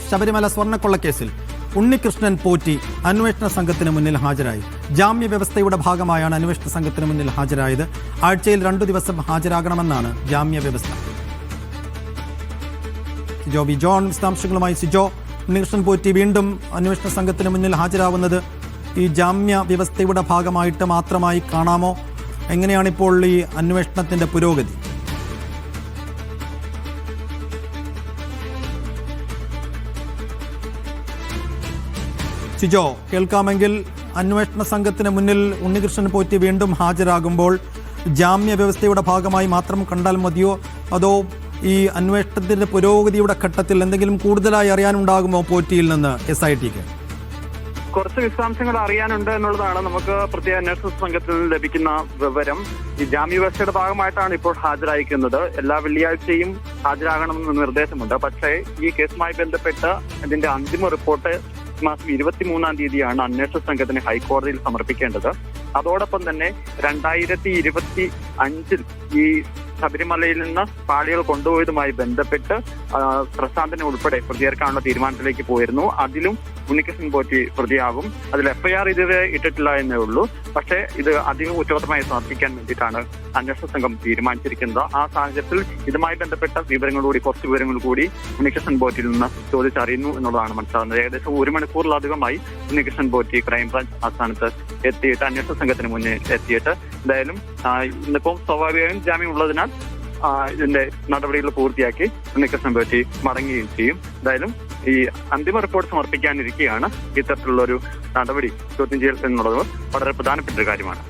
ശബരിമല സ്വർണ്ണക്കൊള്ളക്കേസിൽ ഉണ്ണികൃഷ്ണൻ പോറ്റി അന്വേഷണ സംഘത്തിന് മുന്നിൽ ഹാജരായി. ജാമ്യ വ്യവസ്ഥയുടെ ഭാഗമായാണ് അന്വേഷണ സംഘത്തിന് മുന്നിൽ ഹാജരായത്. ആഴ്ചയിൽ 2 ദിവസം ഹാജരാകണമെന്നാണ് ജാമ്യ വ്യവസ്ഥ. സിജോ ബി ജോൺ വിശദാംശങ്ങളുമായി. സിജോ, ഉണ്ണികൃഷ്ണൻ പോറ്റി വീണ്ടും അന്വേഷണ സംഘത്തിന് മുന്നിൽ ഹാജരാവുന്നത് ഈ ജാമ്യ വ്യവസ്ഥയുടെ ഭാഗമായിട്ട് മാത്രമായി കാണാമോ? എങ്ങനെയാണിപ്പോൾ ഈ അന്വേഷണത്തിന്റെ പുരോഗതി? സിജോ, കേൾക്കാമെങ്കിൽ അന്വേഷണ സംഘത്തിന് മുന്നിൽ ഉണ്ണികൃഷ്ണൻ പോറ്റി വീണ്ടും ഹാജരാകുമ്പോൾ ജാമ്യ വ്യവസ്ഥയുടെ ഭാഗമായി മാത്രം കണ്ടാൽ മതിയോ, അതോ ഈ അന്വേഷണത്തിന്റെ പുരോഗതിയുടെ ഘട്ടത്തിൽ എന്തെങ്കിലും കൂടുതലായി അറിയാനുണ്ടാകുമോ പോറ്റിയിൽ നിന്ന് SITക്ക്? കുറച്ച് വിശദാംശങ്ങൾ അറിയാനുണ്ട് എന്നുള്ളതാണ് നമുക്ക് പ്രത്യേക അന്വേഷണ സംഘത്തിൽ നിന്ന് ലഭിക്കുന്ന വിവരം. ഈ ജാമ്യ വ്യവസ്ഥയുടെ ഭാഗമായിട്ടാണ് ഇപ്പോൾ ഹാജരായിരിക്കുന്നത്. എല്ലാ വെള്ളിയാഴ്ചയും ഹാജരാകണമെന്ന് നിർദ്ദേശമുണ്ട്. പക്ഷേ ഈ കേസുമായി ബന്ധപ്പെട്ട് ഇതിന്റെ അന്തിമ റിപ്പോർട്ട് മാസം 23-ാം തീയതിയാണ് അന്വേഷണ സംഘത്തിന് ഹൈക്കോടതിയിൽ സമർപ്പിക്കേണ്ടത്. അതോടൊപ്പം തന്നെ 2025 ഈ ശബരിമലയിൽ നിന്ന് പാളികൾ കൊണ്ടുപോയതുമായി ബന്ധപ്പെട്ട് പ്രശാന്തനെ ഉൾപ്പെടെ പ്രതിയേർക്കാനുള്ള തീരുമാനത്തിലേക്ക് പോയിരുന്നു. അതിലും ഉണ്ണികൃഷ്ണൻ പോറ്റി പ്രതിയാകും. അതിൽ FIR ഇതുവരെ ഇട്ടിട്ടില്ല എന്നേ ഉള്ളൂ. പക്ഷേ ഇത് അധിക കുറ്റപത്രമായി സമർപ്പിക്കാൻ വേണ്ടിയിട്ടാണ് അന്വേഷണ സംഘം തീരുമാനിച്ചിരിക്കുന്നത്. ആ സാഹചര്യത്തിൽ ഇതുമായി ബന്ധപ്പെട്ട കുറച്ച് വിവരങ്ങൾ കൂടി ഉണ്ണികൃഷ്ണൻ പോറ്റിയിൽ നിന്ന് ചോദിച്ചറിയുന്നു എന്നുള്ളതാണ് മനസ്സിലാകുന്നത്. ഏകദേശം 1 മണിക്കൂറിലധികമായി ഉണ്ണികൃഷ്ണൻ പോറ്റി ക്രൈംബ്രാഞ്ച് ആസ്ഥാനത്ത് എത്തിയിട്ട് അന്വേഷണ സംഘത്തിന് മുന്നിൽ എത്തിയിട്ട് എന്തായാലും ഇന്നിപ്പം സ്വാഭാവികമായും ജാമ്യം ഉള്ളതിനാൽ ഇതിന്റെ നടപടികൾ പൂർത്തിയാക്കി ഉണ്ണികൃഷ്ണൻ പോറ്റി മടങ്ങുകയും ചെയ്യും. എന്തായാലും ഈ അന്തിമ റിപ്പോർട്ട് സമർപ്പിക്കാനിരിക്കെയാണ് ഇത്തരത്തിലുള്ള ഒരു നടപടി ചോദ്യം ചെയ്യൽ എന്നുള്ളത് വളരെ പ്രധാനപ്പെട്ട ഒരു കാര്യമാണ്.